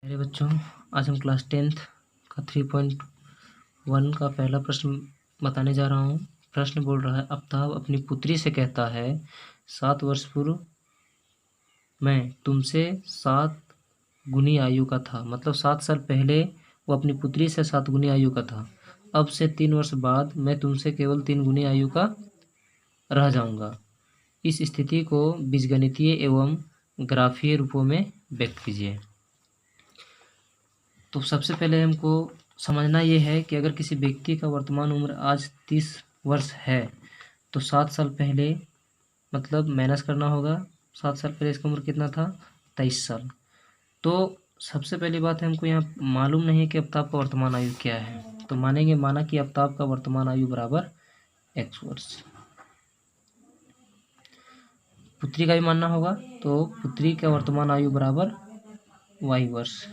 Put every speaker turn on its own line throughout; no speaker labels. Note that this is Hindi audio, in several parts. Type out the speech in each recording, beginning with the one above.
मेरे बच्चों, आज हम क्लास 10th का 3.1 का पहला प्रश्न बताने जा रहा हूँ। प्रश्न बोल रहा है, आफ्ताब अपनी पुत्री से कहता है 7 वर्ष पूर्व मैं तुमसे 7 गुनी आयु का था। मतलब 7 साल पहले वो अपनी पुत्री से 7 गुनी आयु का था। अब से 3 वर्ष बाद मैं तुमसे केवल 3 गुनी आयु का रह जाऊंगा। इस स्थिति को बीजगणितीय एवं ग्राफीय रूपों में व्यक्त कीजिए। तो सबसे पहले हमको समझना ये है कि अगर किसी व्यक्ति का वर्तमान उम्र आज 30 वर्ष है तो 7 साल पहले मतलब माइनस करना होगा। 7 साल पहले इसका उम्र कितना था? 23 साल। तो सबसे पहली बात है, हमको यहाँ मालूम नहीं है कि आफ्ताब का वर्तमान आयु क्या है, तो माना कि आफ्ताब का वर्तमान आयु बराबर x वर्ष। पुत्री का भी मानना होगा, तो पुत्री का वर्तमान आयु बराबर y वर्ष।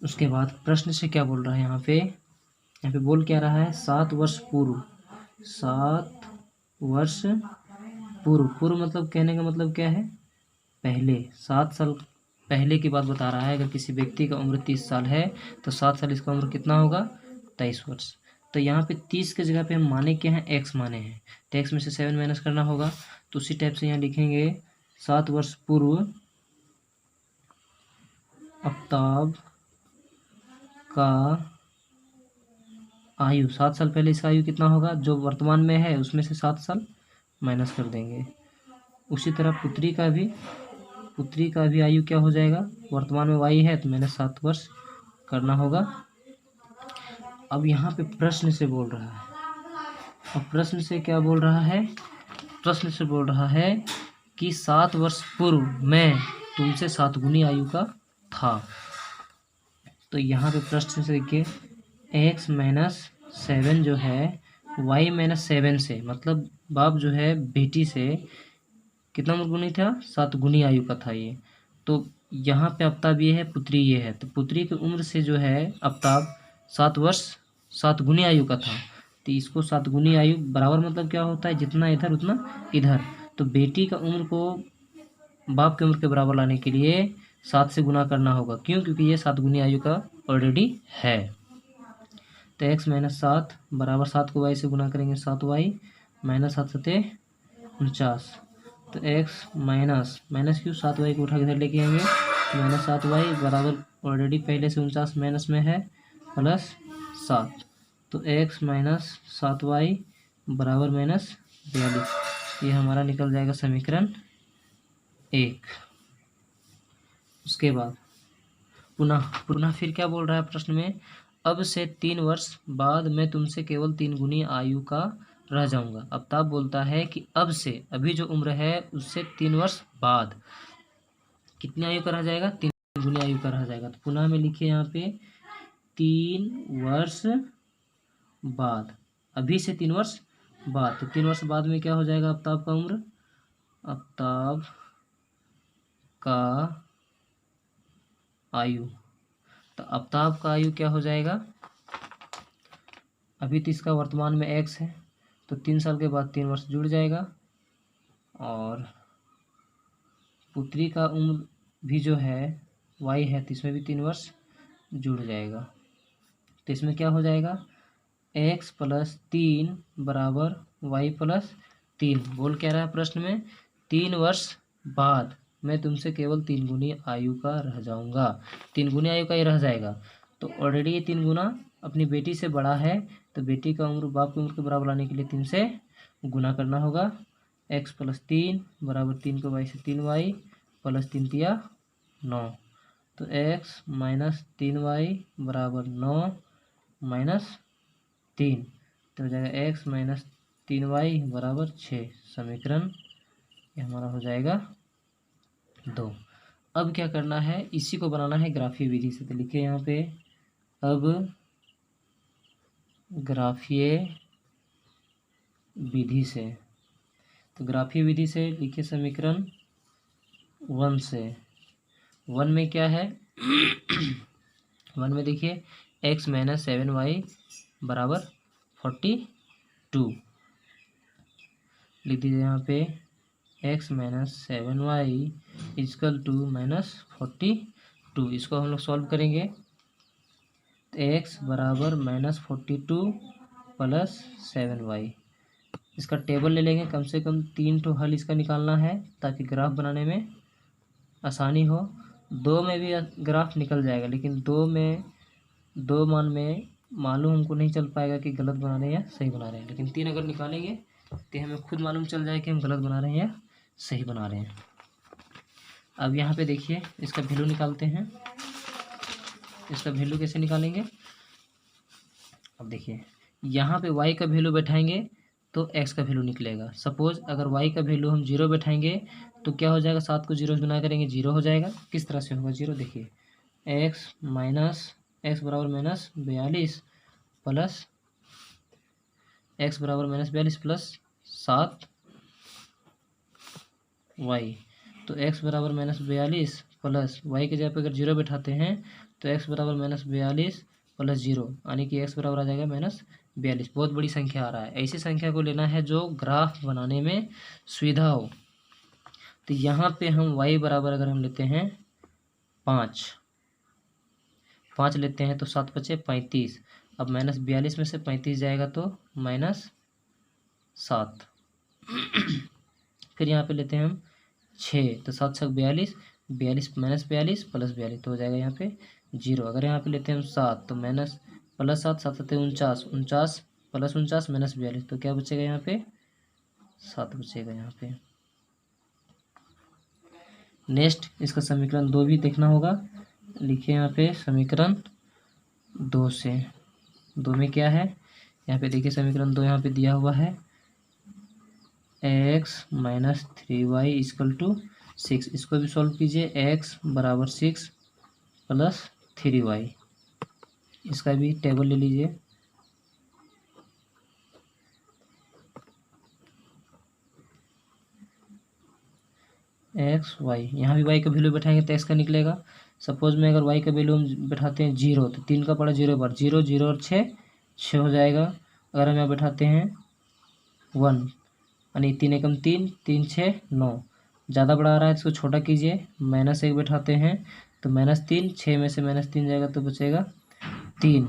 उसके बाद प्रश्न से क्या बोल रहा है यहाँ पे बोल क्या रहा है? 7 वर्ष पूर्व। 7 वर्ष पूर्व मतलब कहने का मतलब क्या है? पहले। 7 साल पहले की बात बता रहा है। अगर किसी व्यक्ति का उम्र 30 साल है तो 7 साल इसका उम्र कितना होगा? 23 वर्ष। तो यहाँ पे 30 के जगह पे हम माने क्या हैं? x माने हैं, तो x में से 7 माइनस करना होगा। तो उसी टाइप से यहाँ लिखेंगे 7 वर्ष पूर्व आफ्ताब का आयु। 7 साल पहले इसका आयु कितना होगा? जो वर्तमान में है उसमें से 7 साल माइनस कर देंगे। उसी तरह पुत्री का भी आयु क्या हो जाएगा? वर्तमान में y है तो माइनस 7 वर्ष करना होगा। अब यहाँ पे प्रश्न से बोल रहा है। अब प्रश्न से क्या बोल रहा है? प्रश्न से बोल रहा है कि 7 वर्ष पूर्व मैं तुमसे 7 गुनी आयु का था। तो यहाँ पे प्रश्न से देखिए x माइनस 7 जो है y माइनस 7 से, मतलब बाप जो है बेटी से कितना उम्र गुनी था? 7 गुनी आयु का था ये। तो यहाँ पे आफ्ताब ये है, पुत्री ये है, तो पुत्री की उम्र से जो है आफ्ताब 7 वर्ष 7 गुनी आयु का था। तो इसको 7 गुनी आयु बराबर मतलब क्या होता है? जितना इधर उतना इधर। तो बेटी का उम्र को बाप के उम्र के बराबर लाने के लिए 7 से गुना करना होगा। क्यों? क्योंकि ये 7 गुनी आयु का ऑलरेडी है। तो x माइनस 7 बराबर 7 को y से गुना करेंगे 7y माइनस 7 सते 49। तो x माइनस क्यों? 7y को उठा के इधर लेके आएंगे, माइनस 7y बराबर ऑलरेडी पहले से 49 माइनस में है प्लस 7। तो x माइनस 7y बराबर माइनस 42। ये हमारा निकल जाएगा समीकरण 1। उसके बाद पुनः फिर क्या बोल रहा है प्रश्न में? अब से 3 वर्ष बाद मैं तुमसे केवल 3 गुनी आयु का रह जाऊंगा। आफ्ताब बोलता है कि अब से, अभी जो उम्र है उससे 3 वर्ष बाद कितनी आयु का रह जाएगा? 3 गुनी आयु का रह जाएगा। तो पुनः में लिखिए यहाँ पे 3 वर्ष बाद, अभी से 3 वर्ष बाद। तो 3 वर्ष बाद में क्या हो जाएगा आफ्ताब का उम्र? आफ्ताब का आयु, तो आफ्ताब का आयु क्या हो जाएगा? अभी तो इसका वर्तमान में x है, तो 3 साल के बाद 3 वर्ष जुड़ जाएगा। और पुत्री का उम्र भी जो है y है, तो इसमें भी 3 वर्ष जुड़ जाएगा। तो इसमें क्या हो जाएगा? x प्लस 3 बराबर y प्लस 3। बोल क्या रहा है प्रश्न में? 3 वर्ष बाद मैं तुमसे केवल 3 गुनी आयु का रह जाऊंगा। 3 गुनी आयु का ही रह जाएगा। तो ऑलरेडी ये 3 गुना अपनी बेटी से बड़ा है, तो बेटी का उम्र बाप की उम्र के बराबर लाने के लिए 3 से गुना करना होगा। x प्लस 3 बराबर 3 को y से 3y प्लस 3 तिया 9। तो x माइनस 3y बराबर 9 माइनस 3, तो हो जाएगा x माइनस 3y बराबर 6। समीकरण ये हमारा हो जाएगा 2। अब क्या करना है? इसी को बनाना है ग्राफीय विधि से। तो लिखिए यहाँ पे, अब ग्राफीय विधि से। तो ग्राफीय विधि से लिखिए समीकरण 1 से। 1 में क्या है? 1 में देखिए x माइनस 7y बराबर 42 लिख दीजिए यहाँ पे। X minus 7y is equal to -42। इसको हम लोग सॉल्व करेंगे तो एक्स बराबर -42 प्लस 7y। इसका टेबल ले लेंगे, कम से कम 3 ठो हल इसका निकालना है ताकि ग्राफ बनाने में आसानी हो। 2 में भी ग्राफ निकल जाएगा, लेकिन 2 मान में मालूम हमको नहीं चल पाएगा कि गलत बना रहे हैं या सही बना रहे हैं। लेकिन 3 अगर निकालेंगे तो हमें खुद मालूम चल जाए कि हम गलत बना रहे हैं या सही बना रहे हैं। अब यहाँ पे देखिए इसका वैल्यू निकालते हैं। इसका वैल्यू कैसे निकालेंगे? अब देखिए यहाँ पे y का वैल्यू बैठाएंगे तो x का वैल्यू निकलेगा। सपोज अगर y का वैल्यू हम 0 बैठाएंगे तो क्या हो जाएगा, 7 को 0 गुना करेंगे 0 हो जाएगा। किस तरह से होगा 0? देखिए x बराबर -42 प्लस x बराबर -42 प्लस 7y। तो x बराबर -42 प्लस y के जगह पे अगर 0 बैठाते हैं तो x बराबर -42 प्लस 0, यानी कि x बराबर आ जाएगा -42। बहुत बड़ी संख्या आ रहा है। ऐसी संख्या को लेना है जो ग्राफ बनाने में सुविधा हो। तो यहाँ पे हम y बराबर अगर हम लेते हैं 5 लेते हैं तो 7 बचे 35। अब -42 में से 35 जाएगा तो -7। फिर यहाँ पे लेते हैं हम 6 तो 7 6 42, 42 -42 प्लस 42 तो हो जाएगा यहाँ पे 0। अगर यहाँ पे लेते हैं हम 7 तो प्लस 7 7 7 49 49 प्लस 49 -42 तो क्या बचेगा यहाँ पे 7 बचेगा यहाँ पे। नेक्स्ट इसका समीकरण 2 भी देखना होगा। लिखिए यहाँ पे समीकरण 2 से 2 में क्या है, यहाँ पे देखिए समीकरण 2 यहाँ पे दिया हुआ है x minus 3y is equal to 6। इसको भी सॉल्व कीजिए। x बराबर 6 प्लस 3y। इसका भी टेबल ले लीजिए। एक्स वाई, यहाँ भी y का वैल्यू बैठाएंगे तो x का निकलेगा। सपोज में अगर y का वैल्यू हम बैठाते हैं 0 तो 3 का पड़ा 0 बार 0 0 और 6 हो जाएगा। अगर हम यहाँ बैठाते हैं 1 यानी 3 एकम 3 3 6 9, ज़्यादा बड़ा आ रहा है इसको छोटा कीजिए। -1 बैठाते हैं तो -3, 6 में से -3 जाएगा तो बचेगा 3,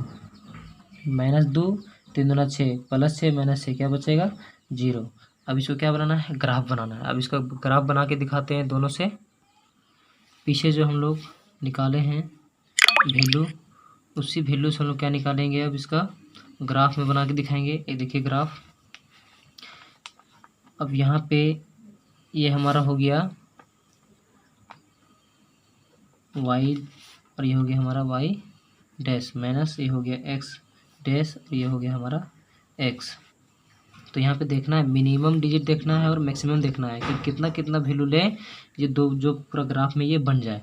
-2 3 दूना 6 प्लस 6 -6 क्या बचेगा 0। अब इसको क्या बनाना है, ग्राफ बनाना है। अब इसका ग्राफ बना के दिखाते हैं दोनों से। पीछे जो हम लोग निकाले हैं वैल्यू, उसी वैल्यू से हम लोग क्या निकालेंगे, अब इसका ग्राफ में बना के दिखाएंगे। ये देखिए ग्राफ। अब यहाँ पे ये हमारा हो गया y और ये हो गया हमारा y डैश माइनस ये हो गया x डैश और ये हो गया हमारा x। तो यहाँ पे देखना है मिनिमम डिजिट देखना है और मैक्सिमम देखना है कि कितना कितना वैल्यू लें ये दो जो पूरा ग्राफ में ये बन जाए।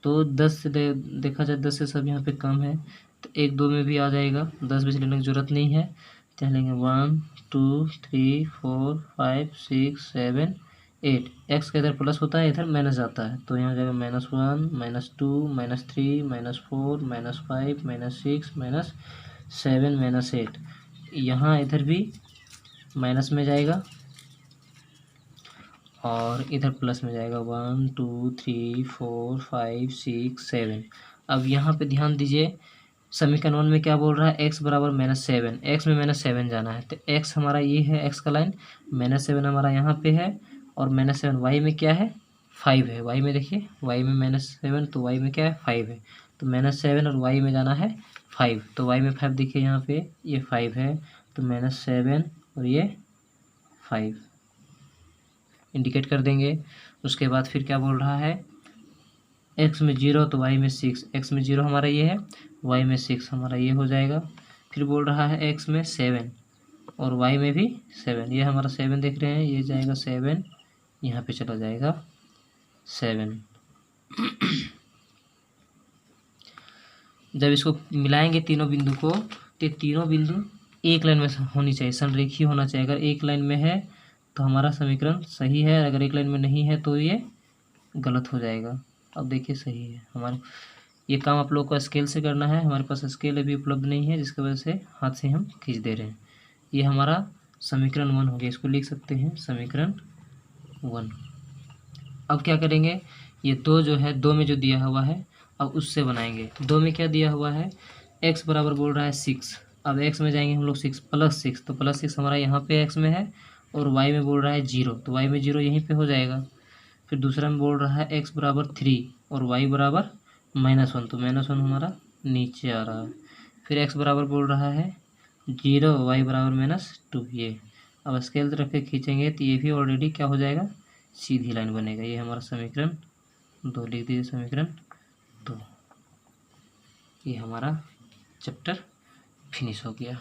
तो 10 से देखा जाए 10 से सब यहाँ पे कम है तो 1 2 में भी आ जाएगा। 10 में से लेने की जरूरत नहीं है। तो लेंगे 1 2 3 4 5 6 7 8। एक्स का इधर प्लस होता है इधर माइनस आता है तो यहाँ जाएगा -1 -2 -3 -4 -5 -6 -7 -8। यहाँ इधर भी माइनस में जाएगा और इधर प्लस में जाएगा 1 2 3 4 5 6 7। अब यहाँ पे ध्यान दीजिए समीकरण 1 में क्या बोल रहा है, x बराबर -7। x में -7 जाना है तो x हमारा ये है, x का लाइन -7 हमारा यहाँ पे है और -7 y में क्या है 5 है। y में देखिए y में -7 तो y में क्या है 5 है। तो -7 और y में जाना है 5 तो y में 5 देखिए यहाँ पे ये 5 है तो -7 और ये 5 इंडिकेट कर देंगे। उसके बाद फिर क्या बोल रहा है x में 0 तो y में 6। x में 0 हमारा ये है, y में 6 हमारा ये हो जाएगा। फिर बोल रहा है x में 7 और y में भी 7। ये हमारा 7 देख रहे हैं, ये जाएगा 7 यहाँ पे चला जाएगा 7। जब इसको मिलाएंगे तीनों बिंदु को तो तीनों बिंदु एक लाइन में होनी चाहिए, संरेखीय होना चाहिए। अगर एक लाइन में है तो हमारा समीकरण सही है, अगर एक लाइन में नहीं है तो ये गलत हो जाएगा। अब देखिए सही है। हमारे ये काम आप लोग को स्केल से करना है, हमारे पास स्केल अभी उपलब्ध नहीं है जिसकी वजह से हाथ से हम खींच दे रहे हैं। ये हमारा समीकरण 1 हो गया। इसको लिख सकते हैं समीकरण 1। अब क्या करेंगे, ये दो जो है, दो में जो दिया हुआ है अब उससे बनाएंगे। दो में क्या दिया हुआ है, x बराबर बोल रहा है 6। अब x में जाएंगे हम लोग 6 प्लस 6, तो प्लस 6 हमारा यहाँ पे x में है, और y में बोल रहा है 0, तो y में 0 यहीं पे हो जाएगा। फिर दूसरा में बोल रहा है x बराबर 3 और y बराबर -1, तो -1 हमारा नीचे आ रहा है। फिर x बराबर बोल रहा है 0, y बराबर -2, ये अब स्केल रख के खींचेंगे तो ये भी ऑलरेडी क्या हो जाएगा, सीधी लाइन बनेगा। ये हमारा समीकरण 2 लिख दीजिए, समीकरण 2। ये हमारा चैप्टर फिनिश हो गया।